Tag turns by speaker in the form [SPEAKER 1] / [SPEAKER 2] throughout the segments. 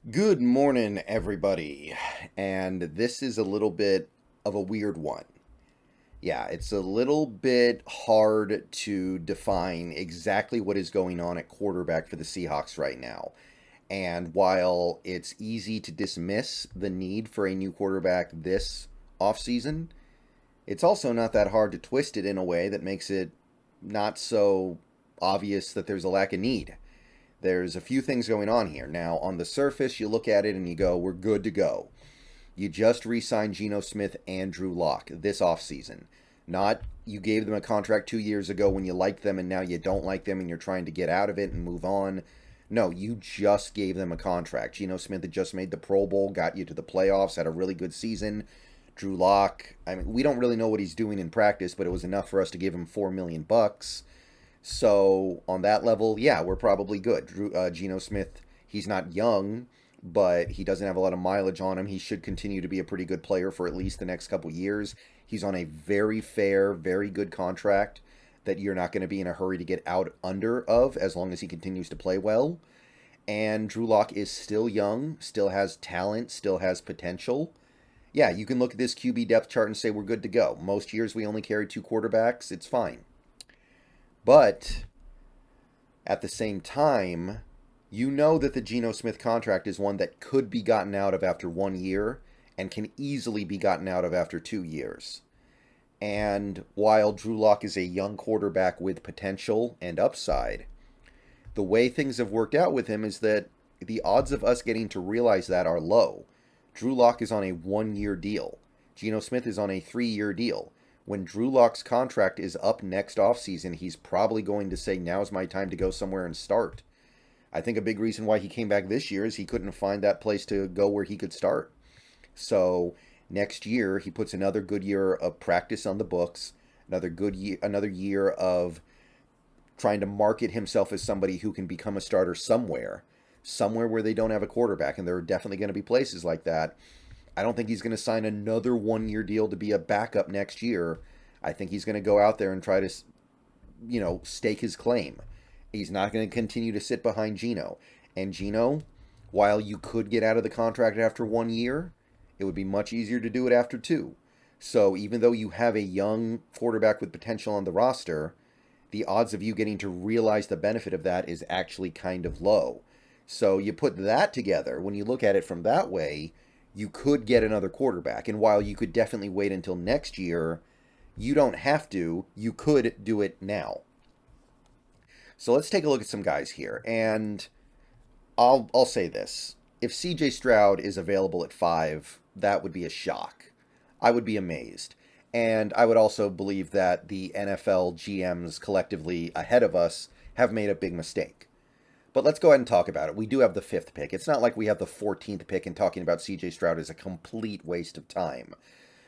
[SPEAKER 1] Good morning, everybody. And this is a little bit of a weird one. Yeah, it's a little bit hard to define exactly what is going on at quarterback for the Seahawks right now. And while it's easy to dismiss the need for a new quarterback this offseason, it's also not that hard to twist it in a way that makes it not so obvious that there's a lack of need. There's a few things going on here. Now, on the surface, you look at it and you go, we're good to go. You just re signed Geno Smith and Drew Lock this offseason. Not you gave them a contract 2 years ago when you liked them and now you don't like them and you're trying to get out of it and move on. No, you just gave them a contract. Geno Smith had just made the Pro Bowl, got you to the playoffs, had a really good season. Drew Lock, I mean, we don't really know what he's doing in practice, but it was enough for us to give him $4 million. So on that level, yeah, we're probably good. Geno Smith, he's not young, but he doesn't have a lot of mileage on him. He should continue to be a pretty good player for at least the next couple years. He's on a very fair, very good contract that you're not going to be in a hurry to get out under of as long as he continues to play well. And Drew Lock is still young, still has talent, still has potential. Yeah, you can look at this QB depth chart and say we're good to go. Most years we only carry two quarterbacks. It's fine. But at the same time, you know that the Geno Smith contract is one that could be gotten out of after 1 year and can easily be gotten out of after 2 years. And while Drew Lock is a young quarterback with potential and upside, the way things have worked out with him is that the odds of us getting to realize that are low. Drew Lock is on a 1 year deal. Geno Smith is on a 3 year deal. When Drew Lock's contract is up next offseason, he's probably going to say, now's my time to go somewhere and start. I think a big reason why he came back this year is he couldn't find that place to go where he could start. So next year, he puts another good year of practice on the books, another year of trying to market himself as somebody who can become a starter somewhere where they don't have a quarterback, and there are definitely going to be places like that. I don't think he's going to sign another 1 year deal to be a backup next year. I think he's going to go out there and try to, stake his claim. He's not going to continue to sit behind Geno. And Geno, while you could get out of the contract after 1 year, it would be much easier to do it after two. So even though you have a young quarterback with potential on the roster, the odds of you getting to realize the benefit of that is actually kind of low. So you put that together, when you look at it from that way, you could get another quarterback. And while you could definitely wait until next year, you don't have to. You could do it now. So let's take a look at some guys here. And I'll say this. If CJ Stroud is available at 5, that would be a shock. I would be amazed. And I would also believe that the NFL GMs collectively ahead of us have made a big mistake. But let's go ahead and talk about it. We do have the 5th pick. It's not like we have the 14th pick and talking about CJ Stroud is a complete waste of time.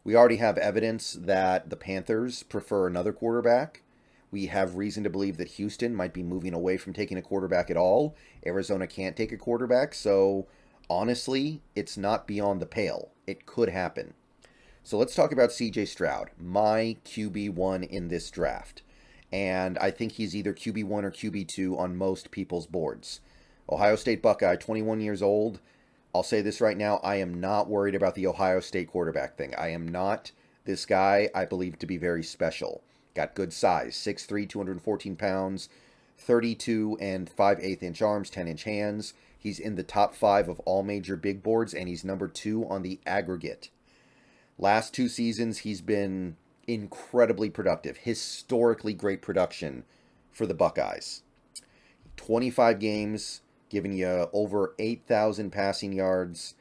[SPEAKER 1] We already have evidence that the Panthers prefer another quarterback. We have reason to believe that Houston might be moving away from taking a quarterback at all. Arizona can't take a quarterback, so honestly, it's not beyond the pale. It could happen. So let's talk about CJ Stroud, my QB1 in this draft. And I think he's either QB1 or QB2 on most people's boards. Ohio State Buckeye, 21 years old. I'll say this right now, I am not worried about the Ohio State quarterback thing. I am not. This guy, I believe to be very special. Got good size, 6'3", 214 pounds, 32 and 5/8 inch arms, 10-inch hands. He's in the top 5 of all major big boards, and he's number 2 on the aggregate. Last 2 seasons, he's been incredibly productive, historically great production for the Buckeyes. 25 games, giving you over 8,000 passing yards,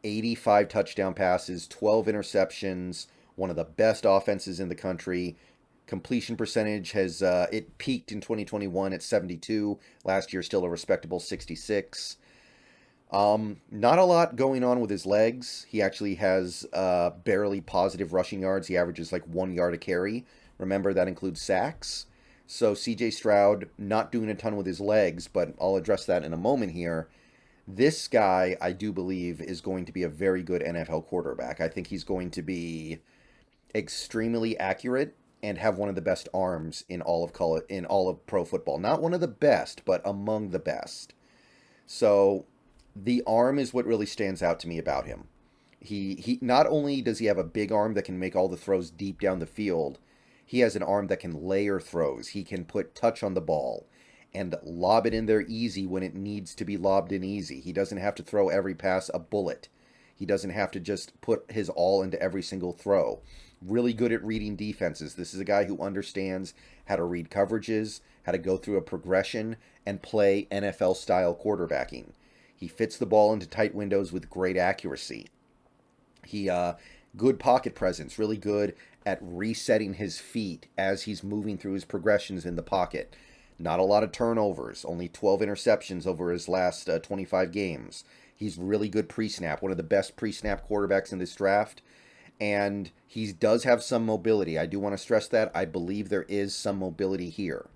[SPEAKER 1] 85 touchdown passes, 12 interceptions, one of the best offenses in the country. Completion percentage has it peaked in 2021 at 72. Last year, still a respectable 66. Not a lot going on with his legs. He actually has barely positive rushing yards. He averages like 1 yard a carry. Remember, that includes sacks. So CJ Stroud not doing a ton with his legs, but I'll address that in a moment here. This guy, I do believe, is going to be a very good NFL quarterback. I think he's going to be extremely accurate and have one of the best arms in all of pro football. Not one of the best, but among the best. So The arm is what really stands out to me about him. He not only does he have a big arm that can make all the throws deep down the field, he has an arm that can layer throws. He can put touch on the ball and lob it in there easy when it needs to be lobbed in easy. He doesn't have to throw every pass a bullet. He doesn't have to just put his all into every single throw. Really good at reading defenses. This is a guy who understands how to read coverages, how to go through a progression, and play NFL-style quarterbacking. He fits the ball into tight windows with great accuracy. He good pocket presence, really good at resetting his feet as he's moving through his progressions in the pocket. Not a lot of turnovers, only 12 interceptions over his last 25 games. He's really good pre-snap, one of the best pre-snap quarterbacks in this draft. And he does have some mobility. I do want to stress that. I believe there is some mobility here.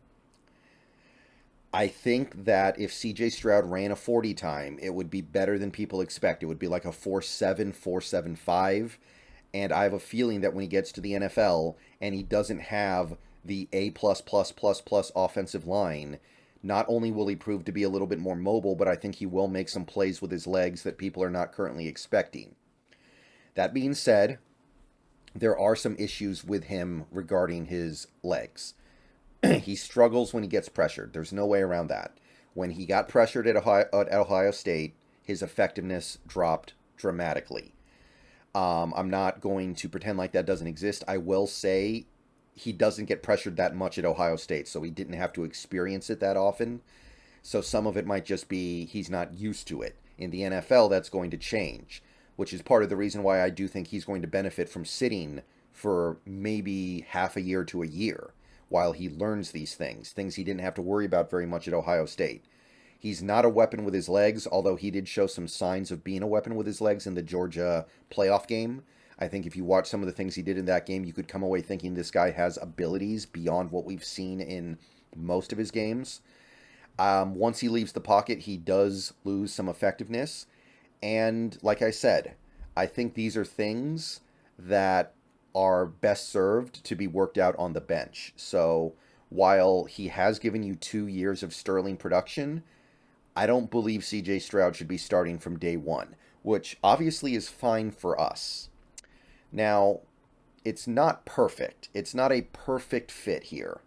[SPEAKER 1] I think that if CJ Stroud ran a 40 time, it would be better than people expect. It would be like a 4.7, 4.75. And I have a feeling that when he gets to the NFL and he doesn't have the A++++ offensive line, not only will he prove to be a little bit more mobile, but I think he will make some plays with his legs that people are not currently expecting. That being said, there are some issues with him regarding his legs. He struggles when he gets pressured. There's no way around that. When he got pressured at Ohio State, his effectiveness dropped dramatically. I'm not going to pretend like that doesn't exist. I will say he doesn't get pressured that much at Ohio State, so he didn't have to experience it that often. So some of it might just be he's not used to it. In the NFL, that's going to change, which is part of the reason why I do think he's going to benefit from sitting for maybe half a year to a year while he learns these things he didn't have to worry about very much at Ohio State. He's not a weapon with his legs, although he did show some signs of being a weapon with his legs in the Georgia playoff game. I think if you watch some of the things he did in that game, you could come away thinking this guy has abilities beyond what we've seen in most of his games. Once he leaves the pocket, he does lose some effectiveness. And like I said, I think these are things that are best served to be worked out on the bench. So while he has given you 2 years of sterling production, I don't believe CJ Stroud should be starting from day one, which obviously is fine for us. Now, it's not perfect. It's not a perfect fit here.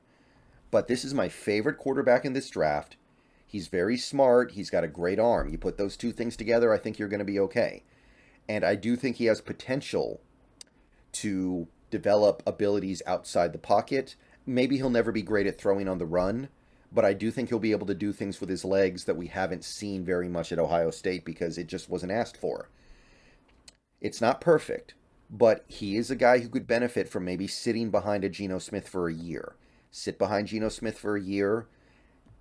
[SPEAKER 1] But this is my favorite quarterback in this draft. He's very smart. He's got a great arm. You put those two things together, I think you're going to be okay. And I do think he has potential to develop abilities outside the pocket. Maybe he'll never be great at throwing on the run, but I do think he'll be able to do things with his legs that we haven't seen very much at Ohio State because it just wasn't asked for. It's not perfect, but he is a guy who could benefit from maybe sitting behind a Geno Smith for a year. Sit behind Geno Smith for a year.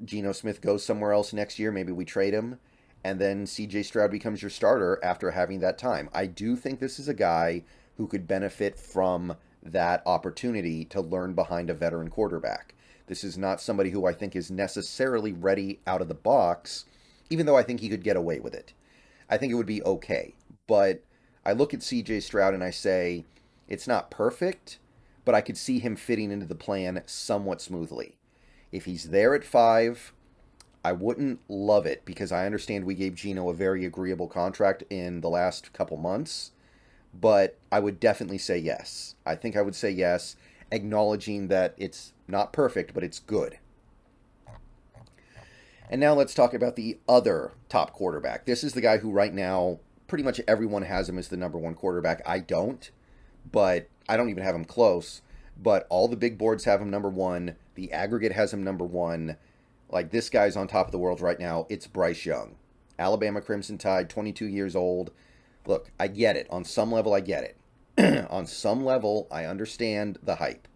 [SPEAKER 1] Geno Smith goes somewhere else next year. Maybe we trade him. And then CJ Stroud becomes your starter after having that time. I do think this is a guy who could benefit from that opportunity to learn behind a veteran quarterback. This is not somebody who I think is necessarily ready out of the box, even though I think he could get away with it. I think it would be okay. But I look at CJ Stroud and I say, it's not perfect, but I could see him fitting into the plan somewhat smoothly. If he's there at 5, I wouldn't love it because I understand we gave Geno a very agreeable contract in the last couple months, but I would definitely say yes. I think I would say yes, acknowledging that it's not perfect, but it's good. And now let's talk about the other top quarterback. This is the guy who right now, pretty much everyone has him as the number 1 quarterback. I don't, but I don't even have him close. But all the big boards have him number 1. The aggregate has him number 1. Like, this guy's on top of the world right now. It's Bryce Young. Alabama Crimson Tide, 22 years old. Look, I get it. On some level, I get it. On some level, I understand the hype.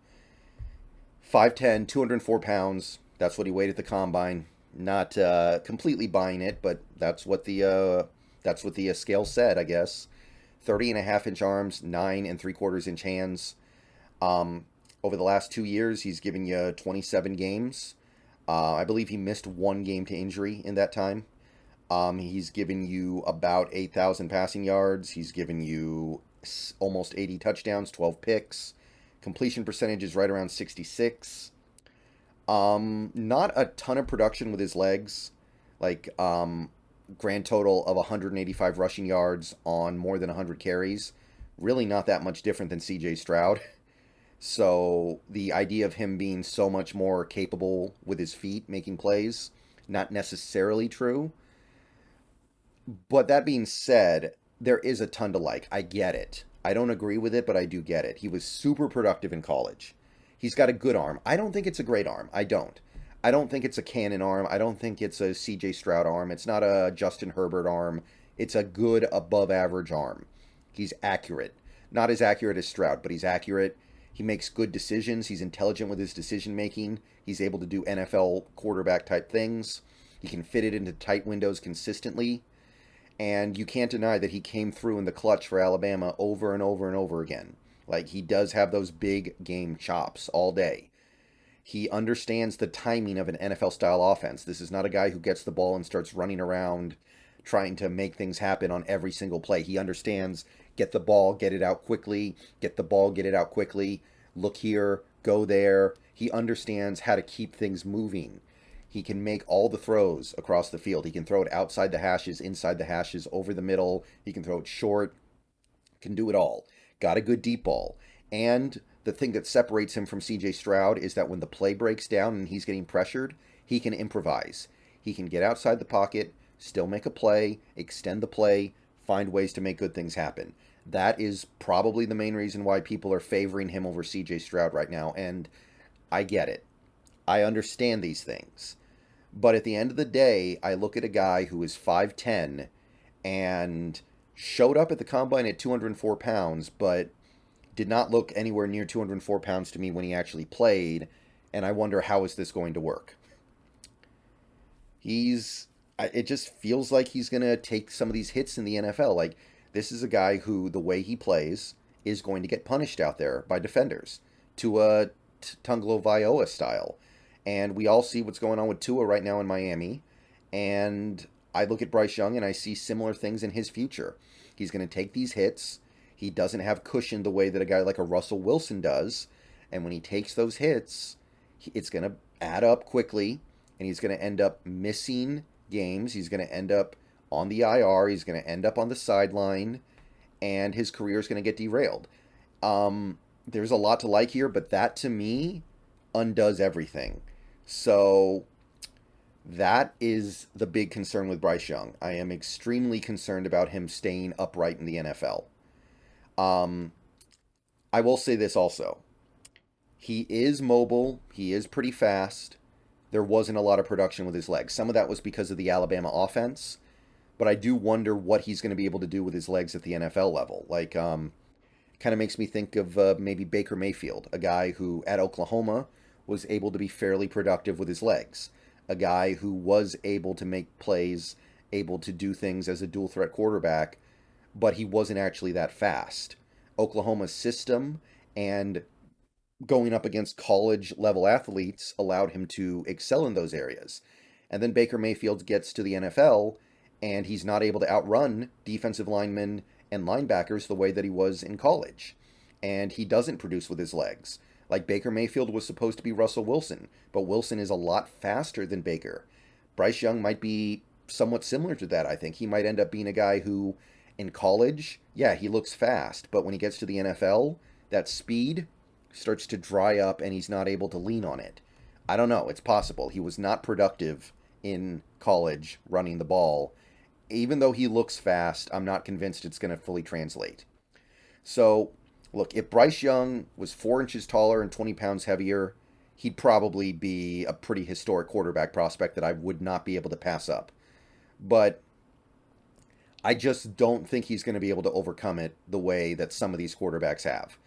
[SPEAKER 1] 5'10", 204 pounds. That's what he weighed at the combine. Not completely buying it, but that's what the scale said, I guess. 30.5-inch arms, 9 3/4-inch hands. Over the last 2 years, he's given you 27 games. I believe he missed 1 game to injury in that time. He's given you about 8,000 passing yards. He's given you almost 80 touchdowns, 12 picks. Completion percentage is right around 66. Not a ton of production with his legs. Like, grand total of 185 rushing yards on more than 100 carries. Really not that much different than CJ Stroud. So the idea of him being so much more capable with his feet making plays, not necessarily true. But that being said, there is a ton to like. I get it. I don't agree with it, but I do get it. He was super productive in college. He's got a good arm. I don't think it's a great arm. I don't. I don't think it's a cannon arm. I don't think it's a CJ Stroud arm. It's not a Justin Herbert arm. It's a good above average arm. He's accurate. Not as accurate as Stroud, but he's accurate. He makes good decisions. He's intelligent with his decision making. He's able to do NFL quarterback type things. He can fit it into tight windows consistently. And you can't deny that he came through in the clutch for Alabama over and over and over again. Like, he does have those big game chops all day. He understands the timing of an NFL-style offense. This is not a guy who gets the ball and starts running around trying to make things happen on every single play. He understands, get the ball, get it out quickly, get the ball, get it out quickly, look here, go there. He understands how to keep things moving. He can make all the throws across the field. He can throw it outside the hashes, inside the hashes, over the middle. He can throw it short. Can do it all. Got a good deep ball. And the thing that separates him from CJ Stroud is that when the play breaks down and he's getting pressured, he can improvise. He can get outside the pocket, still make a play, extend the play, find ways to make good things happen. That is probably the main reason why people are favoring him over CJ Stroud right now. And I get it. I understand these things. But at the end of the day, I look at a guy who is 5'10 and showed up at the combine at 204 pounds, but did not look anywhere near 204 pounds to me when he actually played. And I wonder, how is this going to work? It just feels like he's going to take some of these hits in the NFL. Like, this is a guy who, the way he plays, is going to get punished out there by defenders to a Tunglo Viola style. And we all see what's going on with Tua right now in Miami. And I look at Bryce Young and I see similar things in his future. He's going to take these hits. He doesn't have cushion the way that a guy like a Russell Wilson does. And when he takes those hits, it's going to add up quickly. And he's going to end up missing games. He's going to end up on the IR. He's going to end up on the sideline. And his career is going to get derailed. There's a lot to like here, but that to me undoes everything. So that is the big concern with Bryce Young. I am extremely concerned about him staying upright in the NFL. I will say this also. He is mobile. He is pretty fast. There wasn't a lot of production with his legs. Some of that was because of the Alabama offense. But I do wonder what he's going to be able to do with his legs at the NFL level. Like, kind of makes me think of maybe Baker Mayfield, a guy who at Oklahoma was able to be fairly productive with his legs. A guy who was able to make plays, able to do things as a dual threat quarterback, but he wasn't actually that fast. Oklahoma's system and going up against college level athletes allowed him to excel in those areas. And then Baker Mayfield gets to the NFL and he's not able to outrun defensive linemen and linebackers the way that he was in college. And he doesn't produce with his legs. Like, Baker Mayfield was supposed to be Russell Wilson, but Wilson is a lot faster than Baker. Bryce Young might be somewhat similar to that, I think. He might end up being a guy who, in college, yeah, he looks fast, but when he gets to the NFL, that speed starts to dry up and he's not able to lean on it. I don't know. It's possible. He was not productive in college running the ball. Even though he looks fast, I'm not convinced it's going to fully translate. So, look, if Bryce Young was 4 inches taller and 20 pounds heavier, he'd probably be a pretty historic quarterback prospect that I would not be able to pass up. But I just don't think he's going to be able to overcome it the way that some of these quarterbacks have.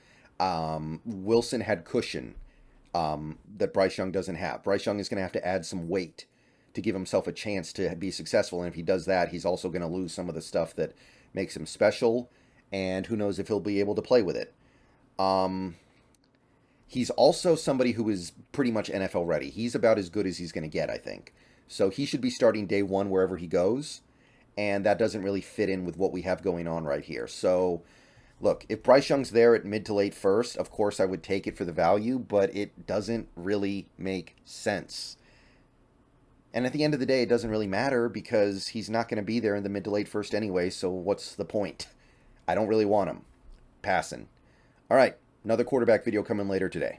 [SPEAKER 1] Wilson had cushion that Bryce Young doesn't have. Bryce Young is going to have to add some weight to give himself a chance to be successful. And if he does that, he's also going to lose some of the stuff that makes him special. And who knows if he'll be able to play with it. He's also somebody who is pretty much NFL ready. He's about as good as he's going to get, I think. So he should be starting day one wherever he goes. And that doesn't really fit in with what we have going on right here. So, look, if Bryce Young's there at mid to late first, of course I would take it for the value, but it doesn't really make sense. And at the end of the day, it doesn't really matter because he's not going to be there in the mid to late first anyway, so what's the point? I don't really want him. Passing. All right, another quarterback video coming later today.